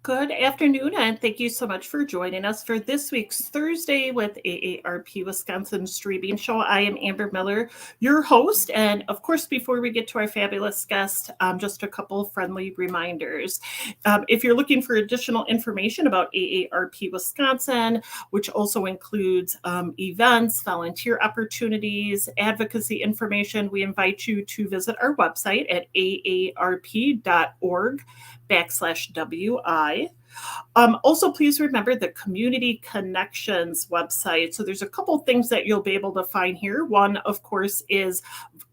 Good afternoon, and thank you so much for joining us for this week's Thursday with AARP Wisconsin streaming show. I am Amber Miller, your host, and of course, before we get to our fabulous guest, just a couple of friendly reminders. If you're looking for additional information about AARP Wisconsin, which also includes events, volunteer opportunities, advocacy information, we invite you to visit our website at aarp.org/WI. Also, please remember the Community Connections website. So there's a couple things that you'll be able to find here. One, of course, is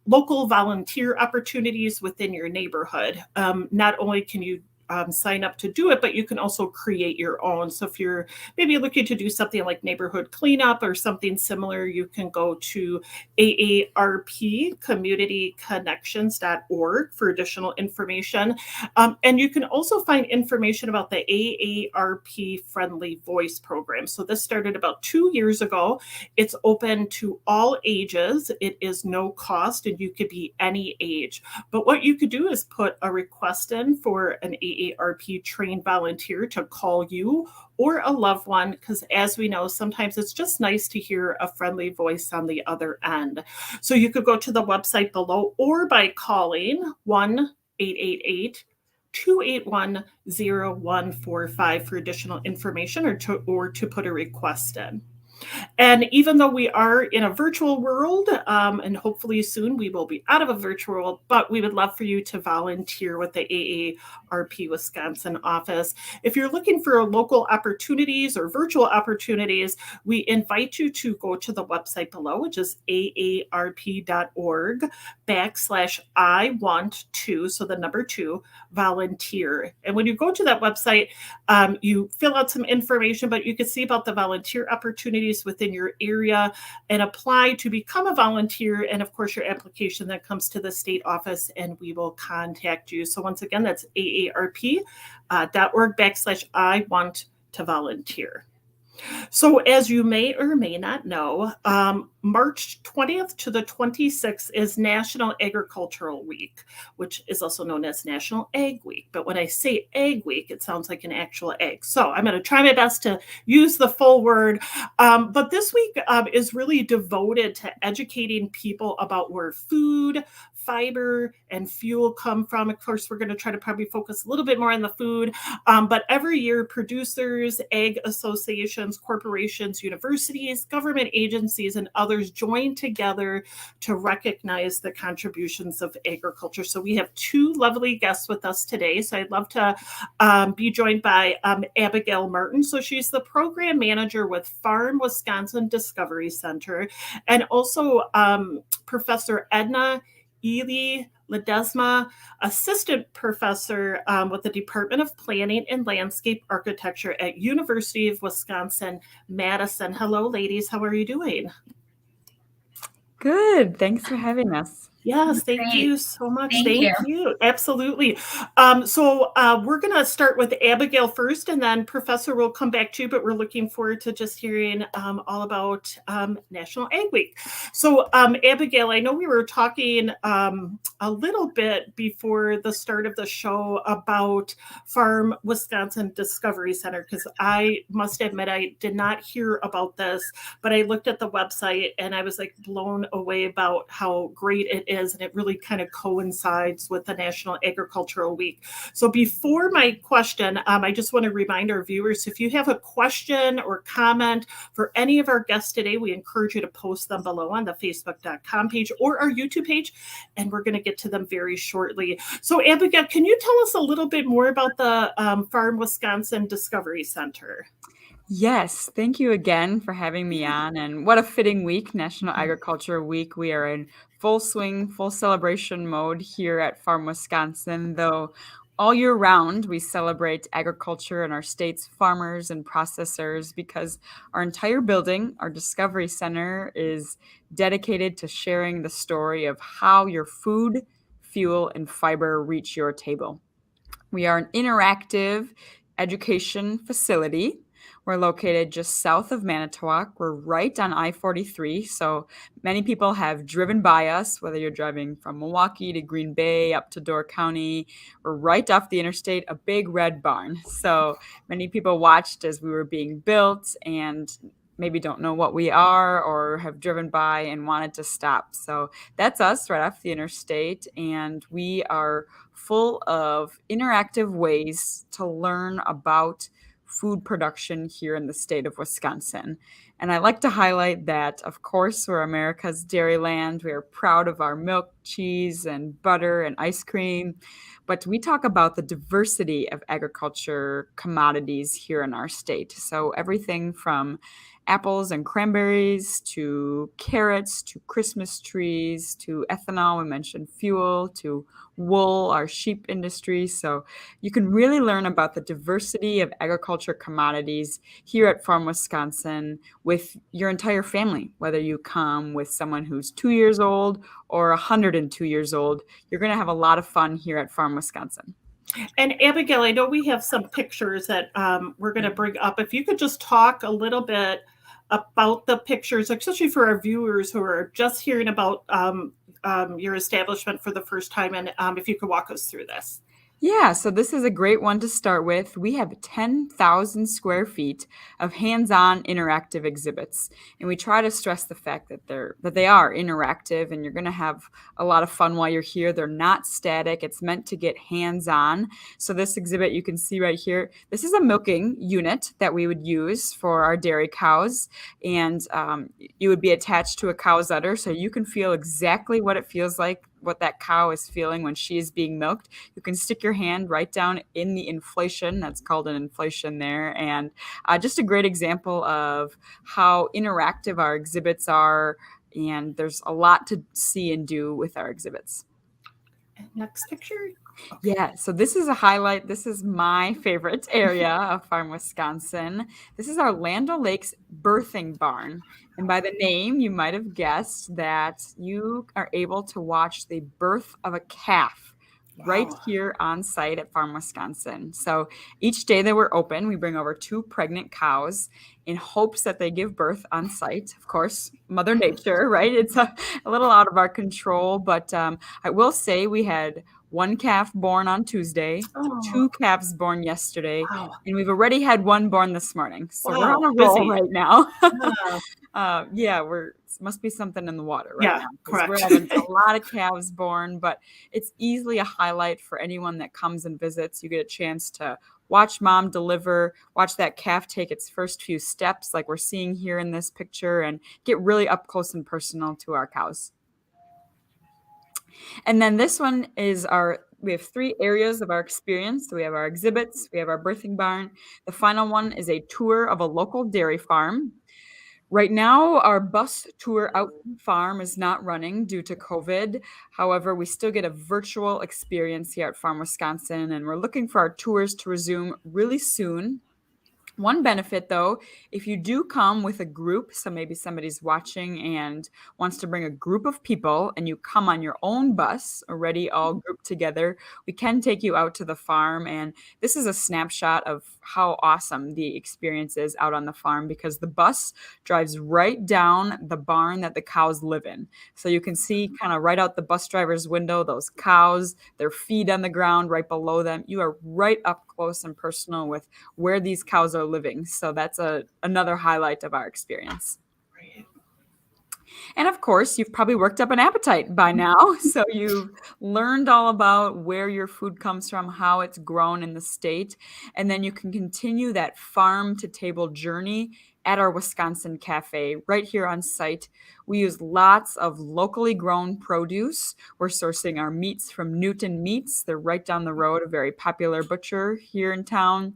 local volunteer opportunities within your neighborhood. Not only can you sign up to do it, but you can also create your own. So if you're maybe looking to do something like neighborhood cleanup or something similar, you can go to aarpcommunityconnections.org for additional information. And you can also find information about the AARP Friendly Voice program. So this started about 2 years ago. It's open to all ages. It is no cost, and you could be any age. But what you could do is put a request in for an AARP trained volunteer to call you or a loved one, because as we know, sometimes it's just nice to hear a friendly voice on the other end. So you could go to the website below or by calling 1-888-281-0145 for additional information or to put a request in. And even though we are in a virtual world, and hopefully soon we will be out of a virtual world, but we would love for you to volunteer with the AARP Wisconsin office. If you're looking for local opportunities or virtual opportunities, we invite you to go to the website below, which is aarp.org/I want to, so the number 2, volunteer. And when you go to that website, you fill out some information, but you can see about the volunteer opportunities within your area and apply to become a volunteer. And of course, your application then comes to the state office and we will contact you. So once again, that's aarp.org/I want to volunteer. So as you may or may not know, March 20th to the 26th is National Agricultural Week, which is also known as National Egg Week. But when I say Egg Week, it sounds like an actual egg. So I'm going to try my best to use the full word. But this week is really devoted to educating people about where food, fiber, and fuel come from. Of course, we're going to try to probably focus a little bit more on the food. But every year, producers, egg associations, corporations, universities, government agencies, and others join together to recognize the contributions of agriculture. So we have 2 lovely guests with us today. So I'd love to be joined by Abigail Martin. So she's the program manager with Farm Wisconsin Discovery Center, and also Professor Edna Ledesma, assistant professor with the Department of Planning and Landscape Architecture at University of Wisconsin-Madison. Hello, ladies. How are you doing? Good. Thanks for having us. Yes, thank you so much. Thank you. Absolutely. So we're going to start with Abigail first, and then Professor will come back to you, but we're looking forward to just hearing all about National Egg Week. So Abigail, I know we were talking a little bit before the start of the show about Farm Wisconsin Discovery Center, because I must admit I did not hear about this, but I looked at the website and I was like blown away about how great it is, and it really kind of coincides with the National Agricultural Week. So before my question, I just want to remind our viewers, if you have a question or comment for any of our guests today, we encourage you to post them below on the facebook.com page or our YouTube page, and we're going to get to them very shortly. So Abigail, can you tell us a little bit more about the Farm Wisconsin Discovery Center? Yes, thank you again for having me on. And what a fitting week, National Agriculture Week. We are in full swing, full celebration mode here at Farm Wisconsin, though all year round we celebrate agriculture and our state's farmers and processors, because our entire building, our Discovery Center, is dedicated to sharing the story of how your food, fuel, and fiber reach your table. We are an interactive education facility We're located just south of Manitowoc. We're right on I-43, so many people have driven by us, whether you're driving from Milwaukee to Green Bay up to Door County. We're right off the interstate, a big red barn. So many people watched as we were being built and maybe don't know what we are or have driven by and wanted to stop. So that's us right off the interstate, and we are full of interactive ways to learn about food production here in the state of Wisconsin. And I like to highlight that, of course, we're America's dairy land. We are proud of our milk, cheese, and butter and ice cream. But we talk about the diversity of agriculture commodities here in our state. So everything from apples and cranberries to carrots to Christmas trees to ethanol, we mentioned fuel, to wool, our sheep industry. So you can really learn about the diversity of agriculture commodities here at Farm Wisconsin with your entire family, whether you come with someone who's 2 years old or 102 years old. You're going to have a lot of fun here at Farm Wisconsin. And Abigail, I know we have some pictures that we're going to bring up. If you could just talk a little bit about the pictures, especially for our viewers who are just hearing about your establishment for the first time, and if you could walk us through this. Yeah, so this is a great one to start with. We have 10,000 square feet of hands-on interactive exhibits, and we try to stress the fact that they are interactive, and you're going to have a lot of fun while you're here. They're not static. It's meant to get hands-on. So this exhibit you can see right here, this is a milking unit that we would use for our dairy cows, and you would be attached to a cow's udder, so you can feel exactly what it feels like, what that cow is feeling when she is being milked. You can stick your hand right down in the inflation. That's called an inflation there. And just a great example of how interactive our exhibits are. And there's a lot to see and do with our exhibits. Next picture. Okay. Yeah, so this is a highlight. This is my favorite area of Farm Wisconsin. This is our Land O'Lakes birthing barn. And by the name, you might have guessed that you are able to watch the birth of a calf right here on site at Farm Wisconsin. So each day that we're open, we bring over 2 pregnant cows in hopes that they give birth on site. Of course, Mother Nature, right? It's a little out of our control, but I will say we had 1 calf born on Tuesday, 2 calves born yesterday, and we've already had 1 born this morning. So we're on a roll right now. Yeah, must be something in the water right now. Correct. We're having a lot of calves born, but it's easily a highlight for anyone that comes and visits. You get a chance to watch mom deliver, watch that calf take its first few steps like we're seeing here in this picture, and get really up close and personal to our cows. And then this one is we have 3 areas of our experience. So we have our exhibits, we have our birthing barn. The final one is a tour of a local dairy farm. Right now, our bus tour out to the farm is not running due to COVID. However, we still get a virtual experience here at Farm Wisconsin, and we're looking for our tours to resume really soon. One benefit, though, if you do come with a group, so maybe somebody's watching and wants to bring a group of people and you come on your own bus, already all grouped together, we can take you out to the farm. And this is a snapshot of how awesome the experience is out on the farm, because the bus drives right down the barn that the cows live in. So you can see kind of right out the bus driver's window, those cows, their feet on the ground right below them. You are right up close and personal with where these cows are living. So that's another highlight of our experience. And of course, you've probably worked up an appetite by now. So you've learned all about where your food comes from, how it's grown in the state. And then you can continue that farm to table journey at our Wisconsin Cafe right here on site. We use lots of locally grown produce. We're sourcing our meats from Newton Meats. They're right down the road, a very popular butcher here in town.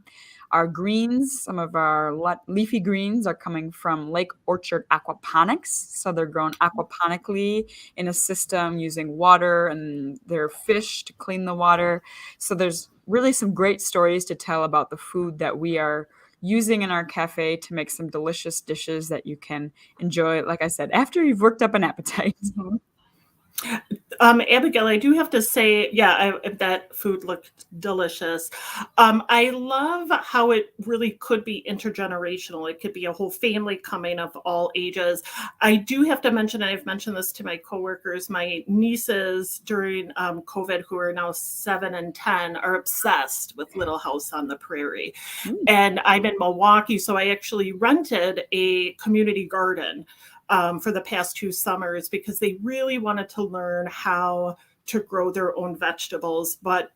Our greens, some of our leafy greens are coming from Lake Orchard Aquaponics. So they're grown aquaponically in a system using water and their fish to clean the water. So there's really some great stories to tell about the food that we are using in our cafe to make some delicious dishes that you can enjoy, like I said, after you've worked up an appetite. Mm-hmm. Abigail, I do have to say, yeah, that food looked delicious. I love how it really could be intergenerational. It could be a whole family coming of all ages. I do have to mention, and I've mentioned this to my coworkers, my nieces during COVID, who are now 7 and 10, are obsessed with Little House on the Prairie. And I'm in Milwaukee, so I actually rented a community garden for the past 2 summers because they really wanted to learn how to grow their own vegetables. But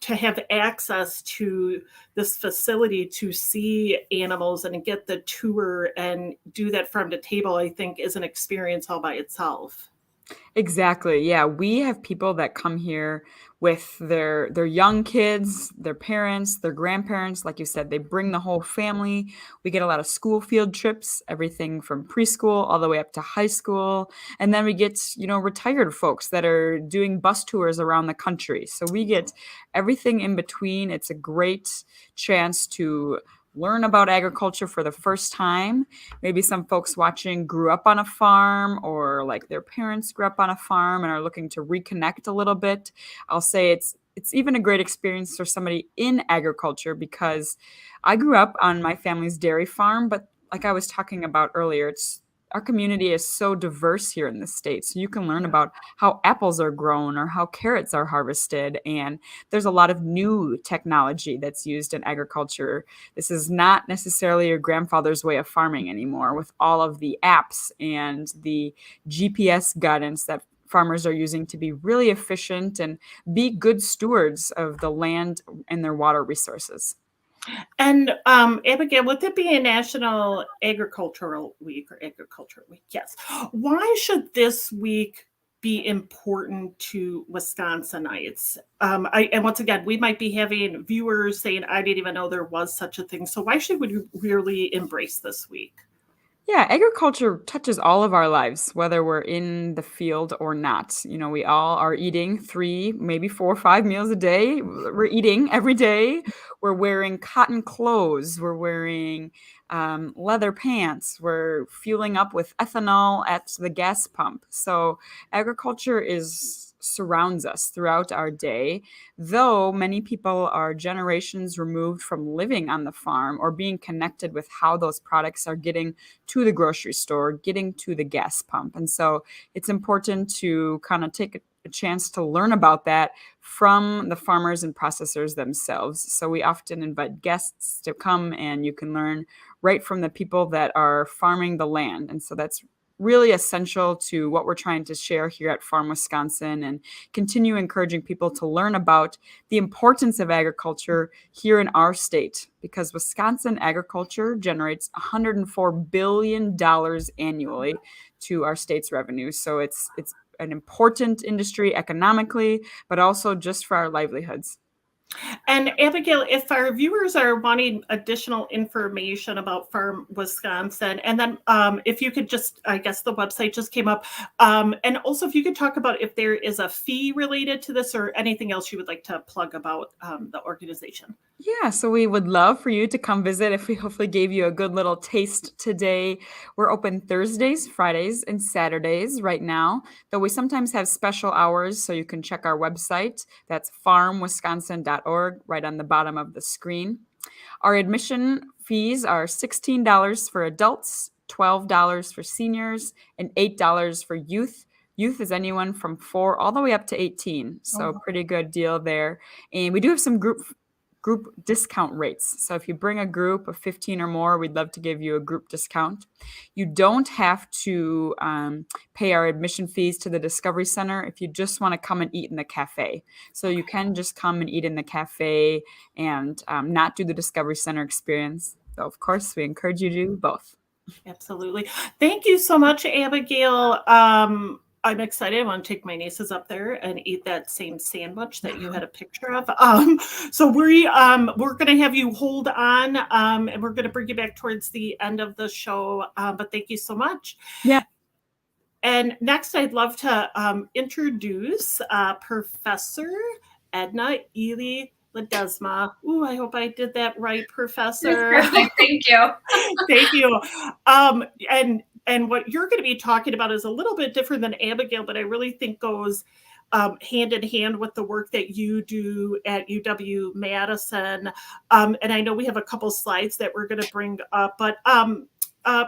to have access to this facility to see animals and get the tour and do that farm to table, I think is an experience all by itself. Exactly. Yeah, we have people that come here with their young kids, their parents, their grandparents. Like you said, they bring the whole family. We get a lot of school field trips, everything from preschool all the way up to high school. And then we get, retired folks that are doing bus tours around the country. So we get everything in between. It's a great chance to learn about agriculture for the first time. Maybe some folks watching grew up on a farm, or like their parents grew up on a farm and are looking to reconnect a little bit. I'll say it's even a great experience for somebody in agriculture, because I grew up on my family's dairy farm, but like I was talking about earlier, our community is so diverse here in the state. So you can learn about how apples are grown or how carrots are harvested. And there's a lot of new technology that's used in agriculture. This is not necessarily your grandfather's way of farming anymore, with all of the apps and the GPS guidance that farmers are using to be really efficient and be good stewards of the land and their water resources. And Abigail, would it be a National Agricultural Week or Agricultural Week? Yes. Why should this week be important to Wisconsinites? And once again, we might be having viewers saying, I didn't even know there was such a thing. So why should we really embrace this week? Yeah, agriculture touches all of our lives, whether we're in the field or not. We all are eating 3, maybe 4 or 5 meals a day. We're eating every day. We're wearing cotton clothes. We're wearing leather pants. We're fueling up with ethanol at the gas pump. So agriculture surrounds us throughout our day, though many people are generations removed from living on the farm or being connected with how those products are getting to the grocery store, getting to the gas pump. And so it's important to kind of take a chance to learn about that from the farmers and processors themselves. So we often invite guests to come, and you can learn right from the people that are farming the land. And so that's really essential to what we're trying to share here at Farm Wisconsin, and continue encouraging people to learn about the importance of agriculture here in our state, because Wisconsin agriculture generates $104 billion annually to our state's revenue. So it's an important industry economically, but also just for our livelihoods. And Abigail, if our viewers are wanting additional information about Farm Wisconsin, and then if you could just, I guess the website just came up, and also if you could talk about if there is a fee related to this or anything else you would like to plug about the organization. Yeah, so we would love for you to come visit. If we hopefully gave you a good little taste today. We're open Thursdays, Fridays, and Saturdays right now, though we sometimes have special hours, so you can check our website. That's farmwisconsin.org, right on the bottom of the screen. Our admission fees are $16 for adults, $12 for seniors, and $8 for youth. Youth is anyone from 4 all the way up to 18, so pretty good deal there. And we do have some group discount rates. So if you bring a group of 15 or more, we'd love to give you a group discount. You don't have to pay our admission fees to the Discovery Center if you just want to come and eat in the cafe. So you can just come and eat in the cafe and not do the Discovery Center experience. Though, of course, we encourage you to do both. Absolutely. Thank you so much, Abigail. I'm excited. I want to take my nieces up there and eat that same sandwich that you had a picture of. So we're going to have you hold on, and we're going to bring you back towards the end of the show. But thank you so much. Yeah. And next, I'd love to introduce Professor Edna Elie Ledesma. Ooh, I hope I did that right, Professor. Perfect. Thank you. Thank you. And And what you're going to be talking about is a little bit different than Abigail, but I really think goes hand in hand with the work that you do at UW-Madison. And I know we have a couple slides that we're going to bring up, but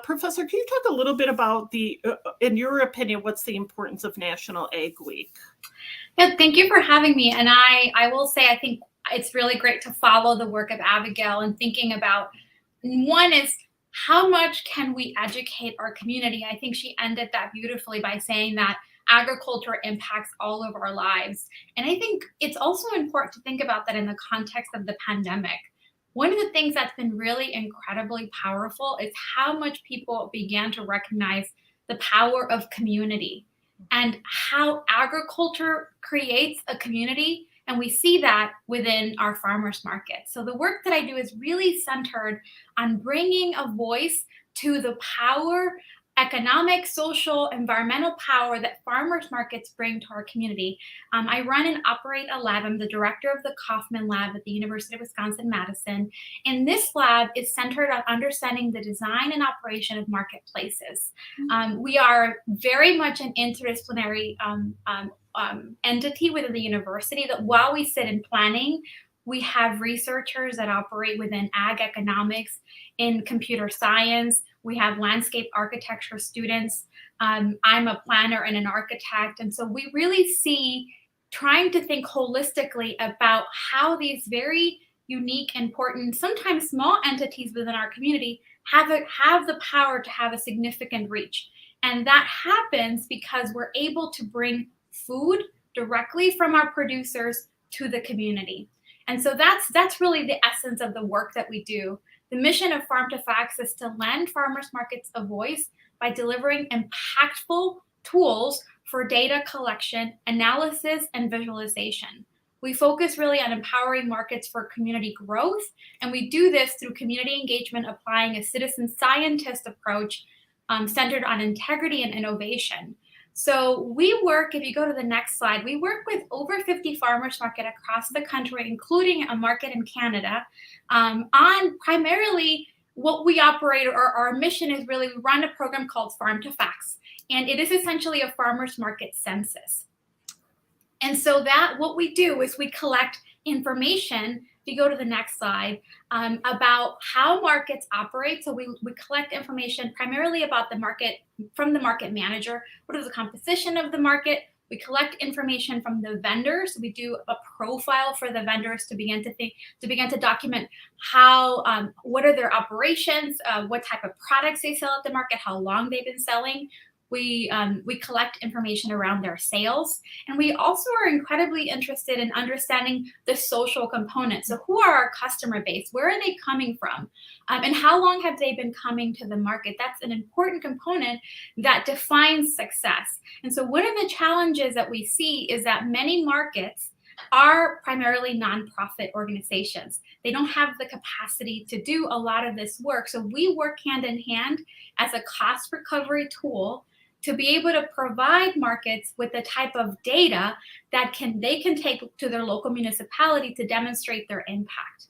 Professor, can you talk a little bit about in your opinion, what's the importance of National Ag Week? Yeah, thank you for having me. And I will say, I think it's really great to follow the work of Abigail and thinking about, one is how much can we educate our community? I think she ended that beautifully by saying that agriculture impacts all of our lives. And I think it's also important to think about that in the context of the pandemic. One of the things that's been really incredibly powerful is how much people began to recognize the power of community and how agriculture creates a community. And we see that within our farmers market. So the work that I do is really centered on bringing a voice to the power, economic, social, environmental power that farmers markets bring to our community. I run and operate a lab. I'm the director of the Kaufman Lab at the University of Wisconsin-Madison. And this lab is centered on understanding the design and operation of marketplaces. We are very much an interdisciplinary entity within the university that while we sit in planning, we have researchers that operate within ag economics, in computer science. We have landscape architecture students. I'm a planner and an architect. And so we really see trying to think holistically about how these very unique, important, sometimes small entities within our community have the power to have a significant reach. And that happens because we're able to bring food directly from our producers to the community. And so that's really the essence of the work that we do. The mission of Farm to Facts is to lend farmers markets a voice by delivering impactful tools for data collection, analysis, and visualization. We focus really on empowering markets for community growth, and we do this through community engagement, applying a citizen scientist approach centered on integrity and innovation. So we work, if you go to the next slide, we work with over 50 farmers market across the country, including a market in Canada, on primarily what we operate, or our mission is really, we run a program called Farm to Facts, and it is essentially a farmers market census. And so that what we do is we collect information, if you go to the next slide, about how markets operate. So we collect information primarily about the market from the market manager. What is the composition of the market? We collect information from the vendors. We do a profile for the vendors to begin to document how, what are their operations, what type of products they sell at the market, how long they've been selling. We collect information around their sales. And we also are incredibly interested in understanding the social component. So who are our customer base? Where are they coming from? And how long have they been coming to the market? That's an important component that defines success. And so one of the challenges that we see is that many markets are primarily nonprofit organizations. They don't have the capacity to do a lot of this work. So we work hand in hand as a cost recovery tool to be able to provide markets with the type of data that they can take to their local municipality to demonstrate their impact.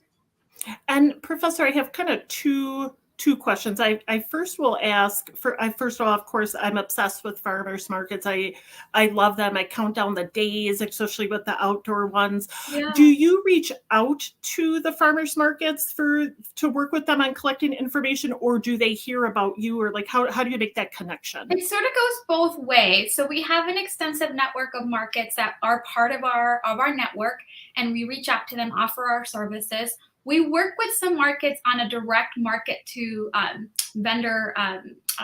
And Professor, I have kind of two questions. I first will ask first of all, of course, I'm obsessed with farmers markets. I love them. I count down the days, especially with the outdoor ones. Yeah. Do you reach out to the farmers markets to work with them on collecting information, or do they hear about you, or like how do you make that connection? It sort of goes both ways. So we have an extensive network of markets that are part of our network, and we reach out to them, offer our services. We work with some markets on a direct market to vendor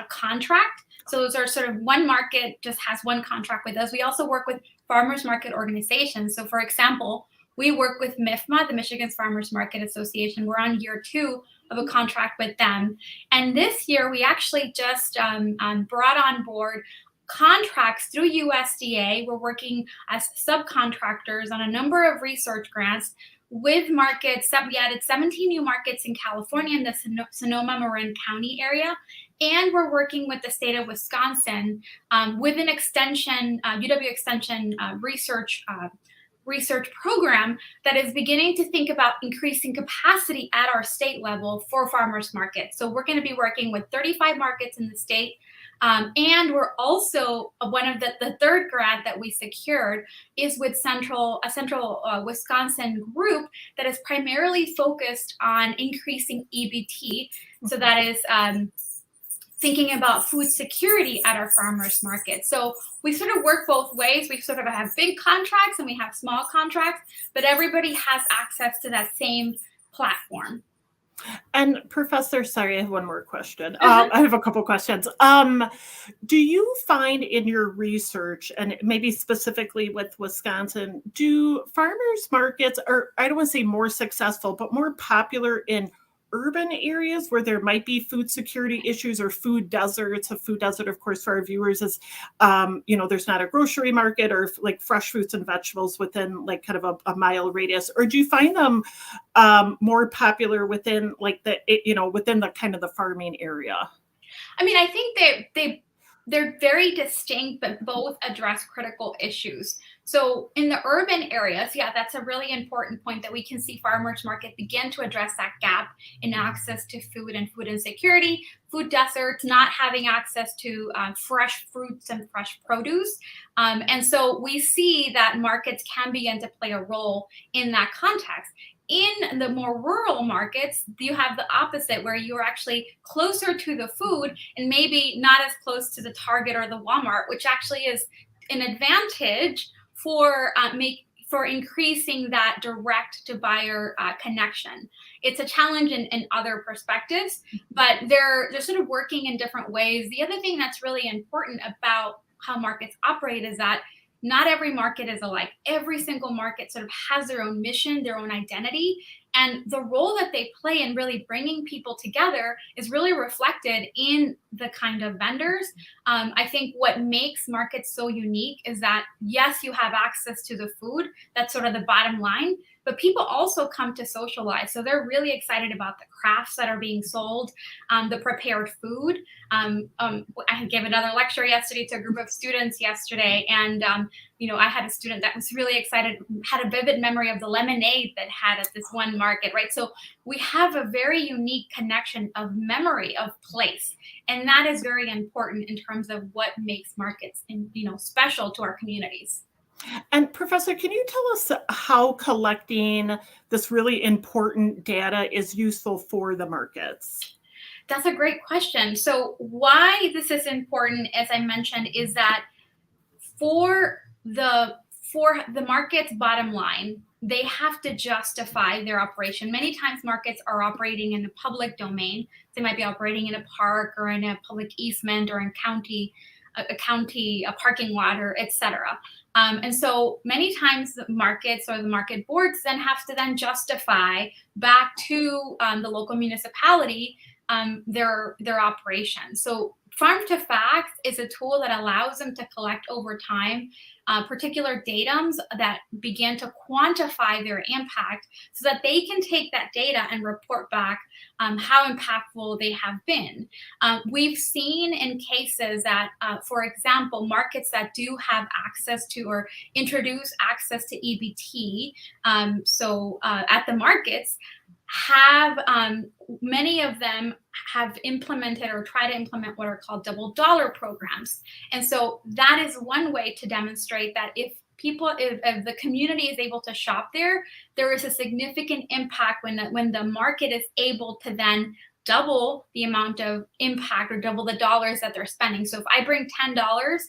contract. So those are sort of one market just has one contract with us. We also work with farmers market organizations. So for example, we work with MIFMA, the Michigan's Farmers Market Association. We're on year 2 of a contract with them. And this year we actually just brought on board contracts through USDA. We're working as subcontractors on a number of research grants with markets. We added 17 new markets in California in the Sonoma-Marin County area. And we're working with the state of Wisconsin with an extension, UW Extension research program that is beginning to think about increasing capacity at our state level for farmers markets. So we're going to be working with 35 markets in the state And we're also one of the third grant that we secured is with a central Wisconsin group that is primarily focused on increasing EBT. So that is thinking about food security at our farmers market. So we sort of work both ways. We sort of have big contracts and we have small contracts, but everybody has access to that same platform. And Professor, sorry, I have one more question. I have a couple questions. Do you find in your research, and maybe specifically with Wisconsin, do farmers markets are, I don't want to say more successful, but more popular in urban areas where there might be food security issues or food deserts? A food desert, of course, for our viewers is, there's not a grocery market or like fresh fruits and vegetables within like kind of a mile radius. Or do you find them more popular within like within the kind of the farming area? I mean, I think they're very distinct, but both address critical issues. So in the urban areas, yeah, that's a really important point that we can see farmers market begin to address that gap in access to food and food insecurity, food deserts, not having access to fresh fruits and fresh produce. And so we see that markets can begin to play a role in that context. In the more rural markets, you have the opposite, where you're actually closer to the food and maybe not as close to the Target or the Walmart, which actually is an advantage for increasing that direct to buyer connection. It's a challenge in other perspectives, but they're sort of working in different ways. The other thing that's really important about how markets operate is that not every market is alike. Every single market sort of has their own mission, their own identity, and the role that they play in really bringing people together is really reflected in the kind of vendors. I think what makes markets so unique is that, yes, you have access to the food. That's sort of the bottom line. But people also come to socialize. So they're really excited about the crafts that are being sold, the prepared food. I gave another lecture yesterday to a group of students yesterday. And, I had a student that was really excited, had a vivid memory of the lemonade that had at this one market, right? So we have a very unique connection of memory of place. And that is very important in terms of what makes markets, special to our communities. And Professor, can you tell us how collecting this really important data is useful for the markets? That's a great question. So why this is important, as I mentioned, is that for the market's bottom line, they have to justify their operation. Many times markets are operating in the public domain. They might be operating in a park or in a public easement or in a parking lot, or et cetera. And so many times the markets or the market boards then have to then justify back to the local municipality their operation. So Farm to Facts is a tool that allows them to collect over time particular datums that begin to quantify their impact so that they can take that data and report back how impactful they have been. We've seen in cases that, for example, markets that do have access to or introduce access to EBT, at the markets, have many of them have implemented or try to implement what are called double dollar programs. And so that is one way to demonstrate that if the community is able to shop there is a significant impact when the market is able to then double the amount of impact or double the dollars that they're spending. So if I bring $10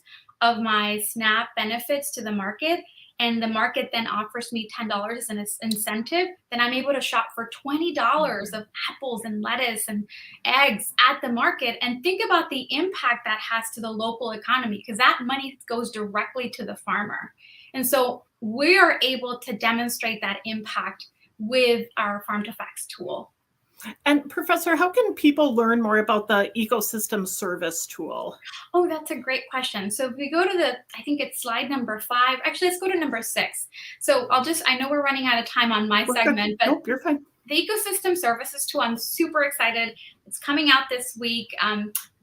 of my SNAP benefits to the market, and the market then offers me $10 as an incentive, then I'm able to shop for $20 of apples and lettuce and eggs at the market. And think about the impact that has to the local economy, because that money goes directly to the farmer. And so we are able to demonstrate that impact with our Farm to Facts tool. And Professor, how can people learn more about the ecosystem service tool? Oh, that's a great question. So if we go to I think it's slide number 5. Actually, let's go to number 6. So I know we're running out of time on my segment, but nope, you're fine. The ecosystem services tool, I'm super excited. It's coming out this week.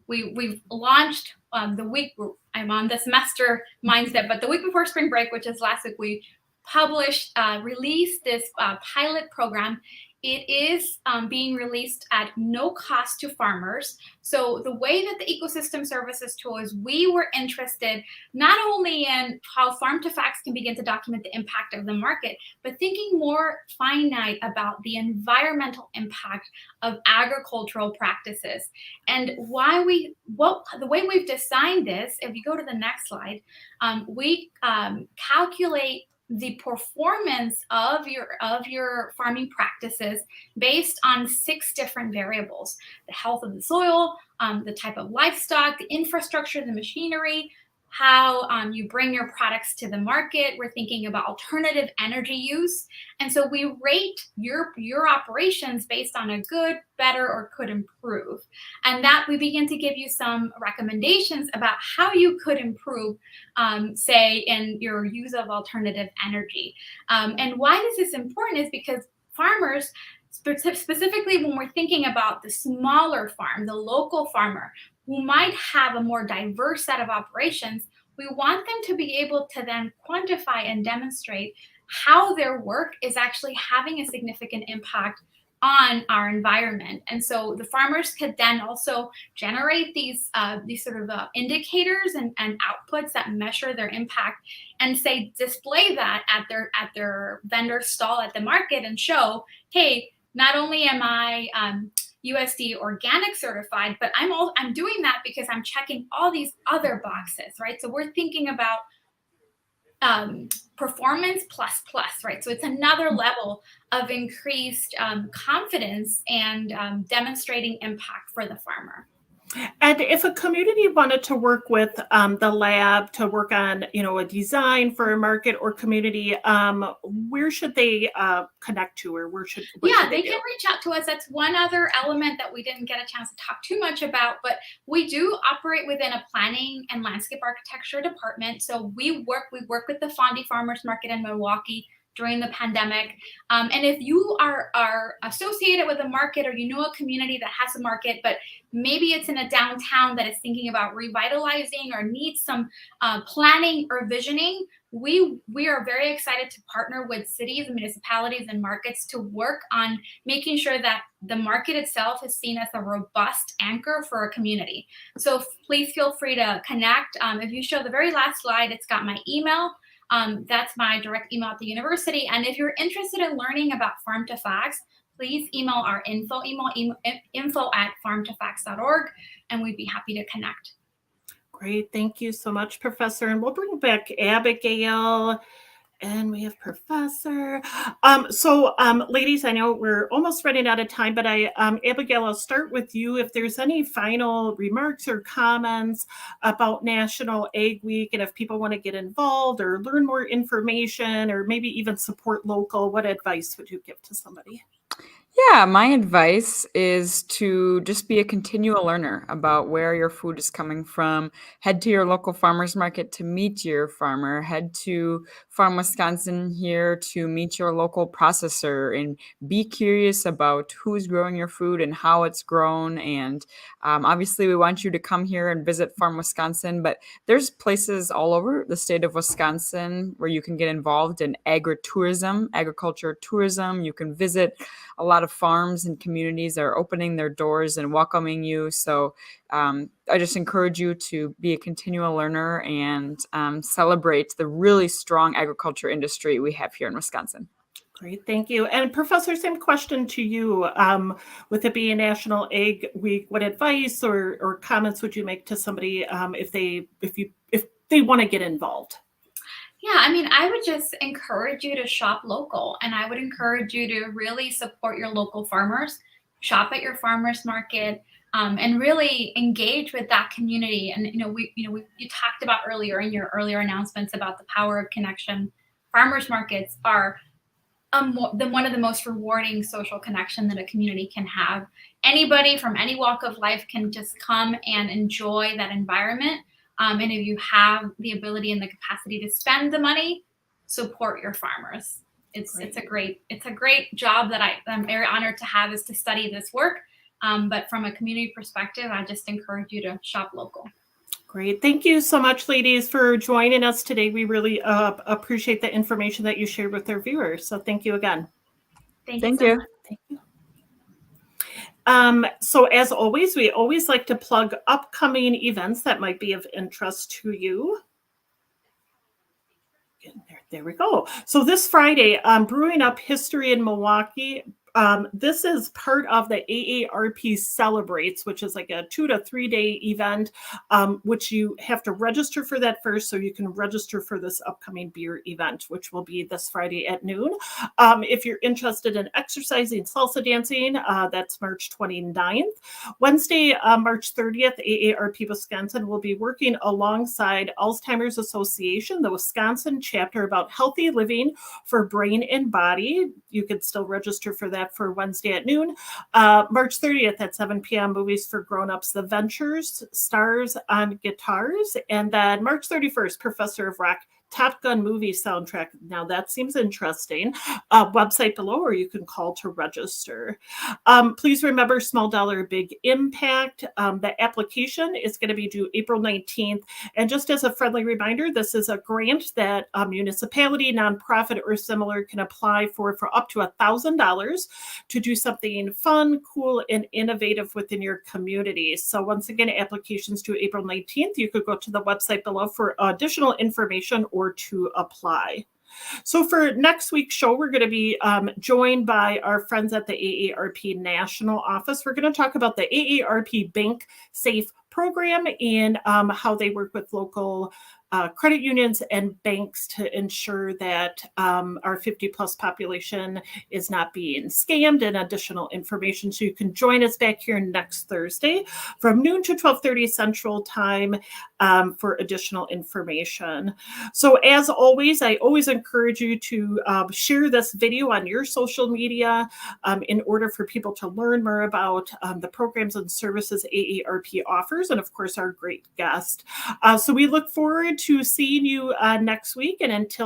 We've launched the week, I'm on the semester mindset, but the week before spring break, which is last week, we released this pilot program it is being released at no cost to farmers. So the way that the ecosystem services tool is, we were interested not only in how Farm to Facts can begin to document the impact of the market, but thinking more finite about the environmental impact of agricultural practices. And the way we've designed this, if you go to the next slide, we calculate the performance of your farming practices based on 6 different variables: the health of the soil, the type of livestock, the infrastructure, the machinery, how you bring your products to the market. We're thinking about alternative energy use. And so we rate your operations based on a good, better, or could improve. And that we begin to give you some recommendations about how you could improve, say, in your use of alternative energy. And why this is important is because farmers, specifically when we're thinking about the smaller farm, the local farmer, who might have a more diverse set of operations, we want them to be able to then quantify and demonstrate how their work is actually having a significant impact on our environment. And so the farmers could then also generate these sort of indicators and outputs that measure their impact, and say display that at their vendor stall at the market and show, hey, not only am I USD organic certified, but I'm doing that because I'm checking all these other boxes, right? So we're thinking about performance plus, right? So it's another level of increased confidence and demonstrating impact for the farmer. And if a community wanted to work with the lab to work on, a design for a market or community, where should they connect to, or where should they can reach out to us. That's one other element that we didn't get a chance to talk too much about, but we do operate within a planning and landscape architecture department. So we work with the Fondy Farmers Market in Milwaukee during the pandemic. And if you are associated with a market, or a community that has a market, but maybe it's in a downtown that is thinking about revitalizing or needs some planning or visioning, we are very excited to partner with cities and municipalities and markets to work on making sure that the market itself is seen as a robust anchor for a community. So please feel free to connect. If you show the very last slide, it's got my email. That's my direct email at the university. And if you're interested in learning about Farm to Facts, please email our info at farmtofacts.org, and we'd be happy to connect. Great. Thank you so much, Professor. And we'll bring back Abigail. And we have Professor. Ladies, I know we're almost running out of time, but Abigail, I'll start with you. If there's any final remarks or comments about National Ag Week, and if people want to get involved or learn more information, or maybe even support local, what advice would you give to somebody? Yeah, my advice is to just be a continual learner about where your food is coming from. Head to your local farmer's market to meet your farmer. Head to Farm Wisconsin here to meet your local processor, and be curious about who's growing your food and how it's grown. And obviously, we want you to come here and visit Farm Wisconsin, but there's places all over the state of Wisconsin where you can get involved in agritourism, agriculture tourism. You can visit a lot of farms and communities are opening their doors and welcoming you. So I just encourage you to be a continual learner and celebrate the really strong agriculture industry we have here in Wisconsin. Great, thank you. And Professor, same question to you. With it being National Ag Week, what advice or comments would you make to somebody if they want to get involved? Yeah, I would just encourage you to shop local, and I would encourage you to really support your local farmers, shop at your farmers market, and really engage with that community. And you talked about earlier in your earlier announcements about the power of connection. Farmers markets are one of the most rewarding social connection that a community can have. Anybody from any walk of life can just come and enjoy that environment. And if you have the ability and the capacity to spend the money, support your farmers. It's a great job that I'm very honored to have, is to study this work. But from a community perspective, I just encourage you to shop local. Great. Thank you so much, ladies, for joining us today. We really appreciate the information that you shared with our viewers. So thank you again. Thank you so much. Thank you. So as always, we always like to plug upcoming events that might be of interest to you. There we go. So this Friday, Brewing Up History in Milwaukee. This is part of the AARP Celebrates, which is like a 2 to 3 day event, which you have to register for that first, so you can register for this upcoming beer event, which will be this Friday at noon. If you're interested in exercising, salsa dancing, that's March 29th. Wednesday, March 30th, AARP Wisconsin will be working alongside Alzheimer's Association, the Wisconsin chapter, about healthy living for brain and body. You could still register for that for Wednesday at noon. March 30th at 7 p.m., Movies for Grown-Ups, The Ventures, Stars on Guitars. And then March 31st, Professor of Rock, Top Gun movie soundtrack. Now that seems interesting. Website below, or you can call to register. Please remember, small dollar, big impact. The application is going to be due April 19th. And just as a friendly reminder, this is a grant that a municipality, nonprofit, or similar can apply for up to $1,000 to do something fun, cool, and innovative within your community. So once again, applications due April 19th. You could go to the website below for additional information or to apply. So for next week's show, we're going to be joined by our friends at the AARP National Office. We're going to talk about the AARP Bank Safe program and how they work with local credit unions and banks to ensure that our 50 plus population is not being scammed, and additional information. So you can join us back here next Thursday from noon to 12:30 Central Time for additional information. So as always, I always encourage you to share this video on your social media in order for people to learn more about the programs and services AARP offers, and of course our great guest. So we look forward to seeing you next week, and until